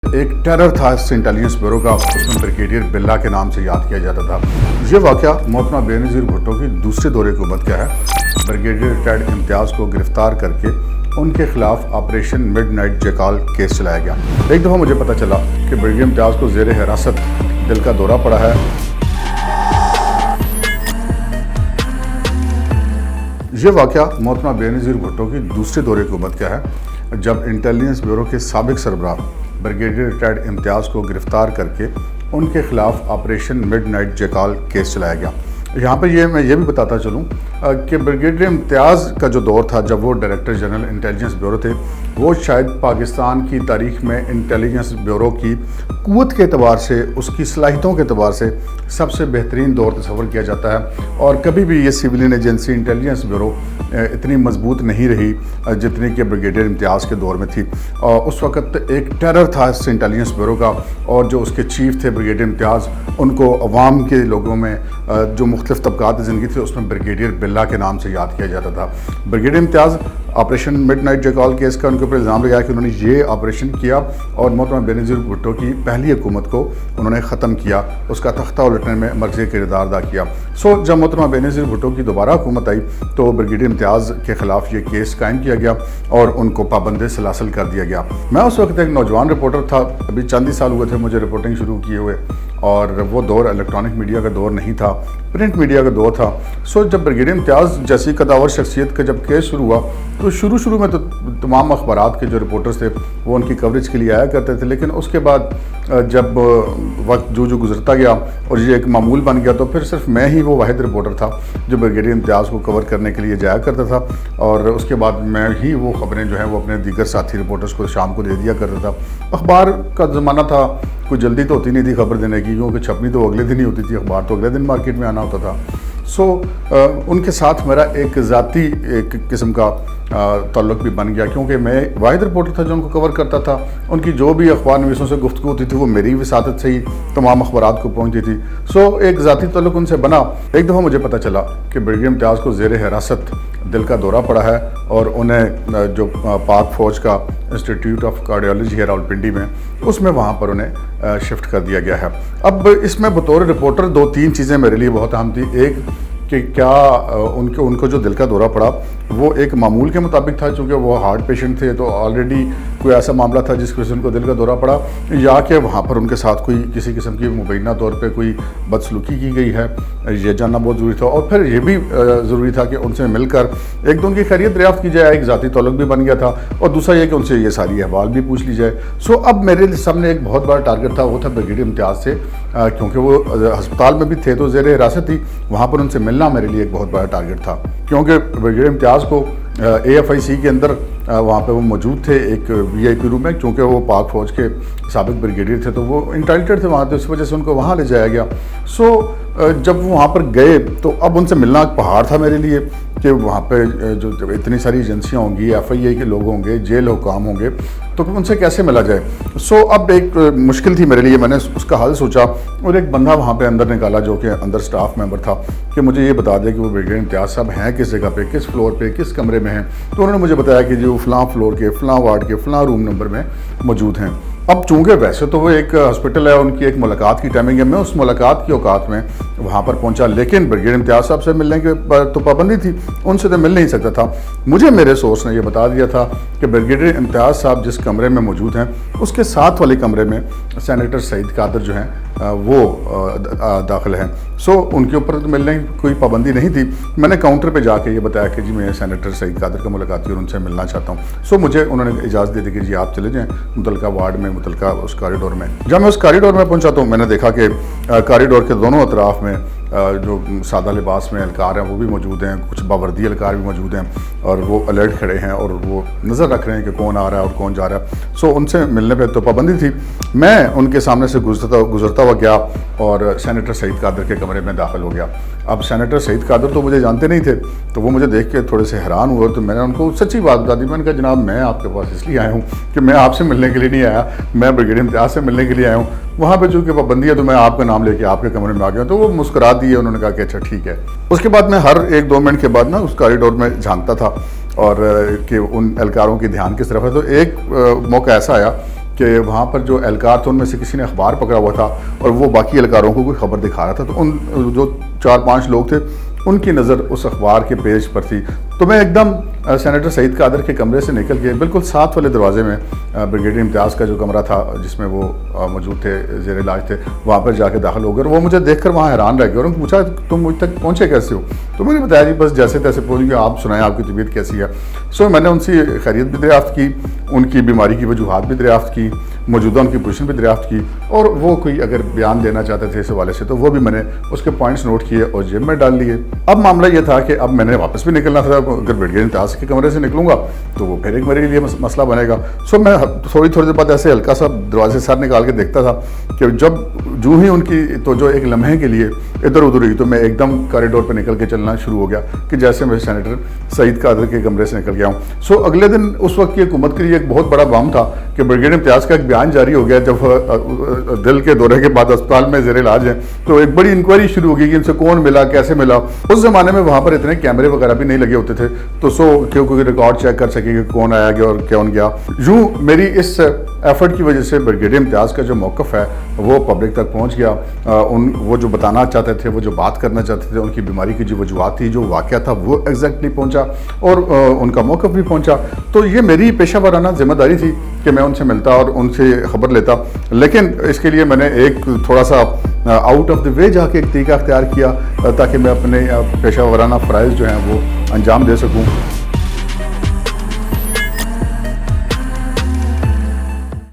ایک ٹیرر تھا اس intelligence bureau کا، اس میں بریگیڈیئر بلّہ کے نام سے یاد کیا جاتا تھا۔ یہ واقعہ محترمہ بےنظیر بھٹو کی دوسرے دورے حکومت کا ہے۔ بریگیڈیئر ریٹائرڈ امتیاز کو گرفتار کر کے ان کے خلاف operation mid night jackal case چلایا گیا۔ ایک دفعہ مجھے پتہ چلا کہ بریگیڈیئر امتیاز کو زیر حراست دل کا دورہ پڑا ہے۔ یہ واقعہ محترمہ بےنظیر بھٹو کی دوسرے دورے حکومت کا ہے، جب انٹیلیجنس بیورو کے سابق سربراہ بریگیڈیئر ریٹائرڈ امتیاز کو گرفتار کر کے ان کے خلاف operation mid night jackal case چلایا گیا۔ یہاں پہ میں یہ بھی بتاتا چلوں کہ بریگیڈیئر امتیاز کا جو دور تھا جب وہ ڈائریکٹر جنرل انٹیلیجنس بیورو تھے، وہ شاید پاکستان کی تاریخ میں انٹیلیجنس بیورو کی قوت کے اعتبار سے، اس کی صلاحیتوں کے اعتبار سے سب سے بہترین دور تصور کیا جاتا ہے، اور کبھی بھی یہ سویلین ایجنسی انٹیلیجنس بیورو اتنی مضبوط نہیں رہی جتنی کہ بریگیڈیئر امتیاز کے دور میں تھی۔ اس وقت ایک ٹیرر تھا اس انٹیلیجنس بیورو کا، اور جو اس کے چیف تھے بریگیڈیئر امتیاز، ان کو عوام کے لوگوں میں جو مختلف طبقات زندگی تھے اس میں بریگیڈیئر بلّہ کے نام سے یاد کیا جاتا تھا۔ بریگیڈیئر امتیاز operation mid night jackal case کا ان کے اوپر الزام لگایا کہ انہوں نے یہ آپریشن کیا اور محترمہ بےنظیر بھٹو کی پہلی حکومت کو انہوں نے ختم کیا، اس کا تختہ الٹنے میں مرکزی کردار ادا کیا۔ جب محترمہ بےنظیر بھٹو کی دوبارہ حکومت آئی تو بریگیڈیئر امتیاز کے خلاف یہ کیس قائم کیا گیا اور ان کو پابند سلاسل کر دیا گیا۔ میں اس وقت ایک نوجوان رپورٹر تھا، ابھی چند ہی سال ہوئے تھے مجھے رپورٹنگ شروع کیے ہوئے، اور وہ دور الیکٹرانک میڈیا کا دور نہیں تھا، پرنٹ میڈیا کا دور تھا۔ جب بریگیڈیئر امتیاز جیسی قداور شخصیت کا جب کیس شروع ہوا تو شروع میں تو تمام اخبارات کے جو رپورٹرز تھے وہ ان کی کوریج کے لیے آیا کرتے تھے، لیکن اس کے بعد جب وقت جو گزرتا گیا اور یہ ایک معمول بن گیا تو پھر صرف میں ہی وہ واحد رپورٹر تھا جو بریگیڈیئر امتیاز کو کور کرنے کے لیے جایا کرتا تھا، اور اس کے بعد میں ہی وہ خبریں جو ہیں وہ اپنے دیگر ساتھی رپورٹرز کو شام کو دے دیا کرتا تھا۔ اخبار کا زمانہ تھا، کوئی جلدی تو ہوتی نہیں تھی خبر دینے کی، کیونکہ چھپنی تو اگلے دن ہی ہوتی تھی، اخبار تو اگلے دن مارکیٹ میں آنا ہوتا تھا۔ ان کے ساتھ میرا ایک ذاتی ایک قسم کا تعلق بھی بن گیا، کیونکہ میں واحد رپورٹر تھا جو ان کو کور کرتا تھا۔ ان کی جو بھی اخبار نویسوں سے گفتگو ہوتی تھی وہ میری وساطت سے ہی تمام اخبارات کو پہنچتی تھی۔ ایک ذاتی تعلق ان سے بنا۔ ایک دفعہ مجھے پتہ چلا کہ بریگیڈیئر امتیاز کو زیر حراست دل کا دورہ پڑا ہے اور انہیں جو پاک فوج کا انسٹیٹیوٹ آف کارڈیالوجی ہے راولپنڈی میں، اس میں وہاں پر انہیں شفٹ کر دیا گیا ہے۔ اب اس میں بطور رپورٹر دو تین چیزیں میرے لیے بہت اہم تھی۔ ایک کہ کیا ان کو جو دل کا دورہ پڑا وہ ایک معمول کے مطابق تھا، چونکہ وہ ہارٹ پیشنٹ تھے تو آلریڈی کوئی ایسا معاملہ تھا جس وجہ سے ان کو دل کا دورہ پڑا، یا کہ وہاں پر ان کے ساتھ کوئی کسی قسم کی مبینہ طور پہ کوئی بدسلوکی کی گئی ہے، یہ جاننا بہت ضروری تھا۔ اور پھر یہ بھی ضروری تھا کہ ان سے مل کر ایک تو ان کی خیریت دریافت کی جائے، ایک ذاتی تعلق بھی بن گیا تھا، اور دوسرا یہ کہ ان سے یہ ساری احوال بھی پوچھ لی جائے۔ اب میرے سامنے ایک بہت بڑا ٹارگٹ تھا، وہ تھا بریگیڈیئر امتیاز سے، کیونکہ وہ ہسپتال میں بھی تھے تو زیر حراست تھی، وہاں پر ان سے ملنا میرے لیے ایک بہت بڑا ٹارگٹ تھا، کیونکہ بریگیڈیئر امتیاز کو AFIC کے اندر وہاں پہ وہ موجود تھے ایک VIP روم میں، کیونکہ وہ پاک فوج کے سابق بریگیڈیئر تھے تو وہ انٹائٹلڈ تھے وہاں، تو اس وجہ سے ان کو وہاں لے جایا گیا۔ جب وہ وہاں پر گئے تو اب ان سے ملنا ایک پہاڑ تھا میرے لیے، کہ وہاں پہ جو اتنی ساری ایجنسیاں ہوں گی، FIA کے لوگ ہوں گے، جیل حکام ہوں گے، تو ان سے کیسے ملا جائے۔ اب ایک مشکل تھی میرے لیے، میں نے اس کا حل سوچا اور ایک بندہ وہاں پہ اندر نکالا جو کہ اندر سٹاف ممبر تھا، کہ مجھے یہ بتا دے کہ وہ بریگیڈیئر امتیاز صاحب ہیں کس جگہ پہ، کس فلور پہ، کس کمرے میں ہیں۔ تو انہوں نے مجھے بتایا کہ جو فلاں فلور کے فلاں وارڈ کے فلاں روم نمبر میں موجود ہیں۔ اب چونکہ ویسے تو وہ ایک ہاسپٹل ہے، ان کی ایک ملاقات کی ٹائمنگ ہے، میں اس ملاقات کی اوقات میں وہاں پر پہنچا، لیکن بریگیڈیئر امتیاز صاحب سے ملنے کے تو پابندی تھی، ان سے تو مل نہیں سکتا تھا۔ مجھے میرے سورس نے یہ بتا دیا تھا کہ بریگیڈیئر امتیاز صاحب جس کمرے میں موجود ہیں اس کے ساتھ والے کمرے میں سینیٹر سعید قادر جو ہیں وہ داخل ہیں۔ ان کے اوپر تو ملنے کی کوئی پابندی نہیں تھی۔ میں نے کاؤنٹر پہ جا کے یہ بتایا کہ جی میں سینیٹر سعید قادر کا ملاقاتی اور ان سے ملنا چاہتا ہوں۔ مجھے انہوں نے اجازت دے دی کہ جی آپ چلے جائیں متعلقہ وارڈ میں، متعلقہ اس کاریڈور میں۔ جب میں اس کاریڈور میں پہنچا تو میں نے دیکھا کہ کاریڈور کے دونوں اطراف میں جو سادہ لباس میں اہلکار ہیں وہ بھی موجود ہیں، کچھ باوردی اہلکار بھی موجود ہیں، اور وہ الرٹ کھڑے ہیں اور وہ نظر رکھ رہے ہیں کہ کون آ رہا ہے اور کون جا رہا ہے۔ ان سے ملنے پہ تو پابندی تھی۔ میں ان کے سامنے سے گزرتا ہوا گیا اور سینیٹر سعید قادر کے کمرے میں داخل ہو گیا۔ اب سینیٹر سعید قادر تو مجھے جانتے نہیں تھے، تو وہ مجھے دیکھ کے تھوڑے سے حیران ہوئے، تو میں نے ان کو سچی بات بتا دی۔ میں نے کہا جناب میں آپ کے پاس اس لیے آیا ہوں کہ میں آپ سے ملنے کے لیے نہیں آیا، میں بریگیڈیئر امتیاز سے ملنے کے لیے آیا ہوں۔ وہاں پہ چونکہ پابندی ہے تو میں آپ کا نام لے کے آپ کے کمرے میں آ گیا۔ تو وہ مسکرا دیے، انہوں نے کہا کہ اچھا ٹھیک ہے۔ اس کے بعد میں ہر 1-2 منٹ کے بعد نا اس کاریڈور میں جھانکتا تھا اور کہ ان اہلکاروں کی دھیان کس طرف ہے۔ تو ایک موقع ایسا آیا کہ وہاں پر جو اہلکار تھے ان میں سے کسی نے اخبار پکڑا ہوا تھا اور وہ باقی اہلکاروں کو کوئی خبر دکھا رہا تھا، تو ان جو 4-5 لوگ تھے ان کی نظر اس اخبار کے پیج پر تھی. تو میں ایک دم سینیٹر سعید قادر کے کمرے سے نکل کے بالکل ساتھ والے دروازے میں بریگیڈیئر امتیاز کا جو کمرہ تھا جس میں وہ موجود تھے، زیر علاج تھے، وہاں پر جا کے داخل ہو گئے. وہ مجھے دیکھ کر وہاں حیران رہ گئے اور انہوں نے پوچھا تم مجھ تک پہنچے کیسے ہو؟ تو میں نے بتایا جی بس جیسے تیسے پہنچ گیا، آپ سنائیں آپ کی طبیعت کیسی ہے. سو میں نے ان سے خیریت بھی دریافت کی، ان کی بیماری کی وجوہات بھی دریافت کی، موجودہ ان کی پوزیشن بھی دریافت کی، اور وہ کوئی اگر بیان دینا چاہتے تھے اس حوالے سے تو وہ بھی میں نے اس کے پوائنٹس نوٹ کیے اور جیب میں ڈال لیے. اب معاملہ یہ تھا کہ اب میں نے واپس بھی نکلنا تھا. اگر بریگیڈیئر امتیاز کے کمرے سے نکلوں گا تو وہ پھر ایک میرے لیے مسئلہ بنے گا. سو میں تھوڑی دیر بعد ایسے ہلکا سا دروازے سے سر نکال کے دیکھتا تھا کہ جب جو ہی ان کی تو جو ایک لمحے کے لیے ادھر ادھر ہوئی تو میں ایک دم کوریڈور پہ نکل کے چلنا شروع ہو گیا کہ جیسے میں سینیٹر سعید قادر کے کمرے سے نکل گیا ہوں. سو اگلے دن اس وقت کی حکومت کے لیے ایک بہت بڑا بام تھا کہ بریگیڈیئر امتیاز کا ایک بیان جاری ہو گیا جب دل کے دورے کے بعد اسپتال میں زیر علاج ہیں. تو ایک بڑی انکوائری شروع ہو گئی کہ ان سے کون ملا، کیسے ملا. اس زمانے میں وہاں پر اتنے کیمرے وغیرہ بھی نہیں لگے ہوتے تھے تو کوئی ریکارڈ چیک کر سکے کہ کون آیا گیا اور کون گیا. یوں میری اس ایفرٹ کی وجہ سے بریگیڈیئر امتیاز کا جو موقف ہے وہ پبلک تک پہنچ گیا. وہ جو بتانا چاہتے تھے، وہ جو بات کرنا چاہتے تھے، ان کی بیماری کی جو وجوہات تھی، جو واقعہ تھا وہ ایگزیکٹلی پہنچا اور ان کا موقف بھی پہنچا. تو یہ میری پیشہ ورانہ ذمہ داری تھی کہ میں ان سے ملتا اور ان سے خبر لیتا. لیکن اس کے لیے میں نے ایک تھوڑا سا آؤٹ آف دی وے جا کے ایک طریقہ اختیار کیا تاکہ میں اپنے پیشہ ورانہ فرائض جو ہیں وہ انجام دے سکوں.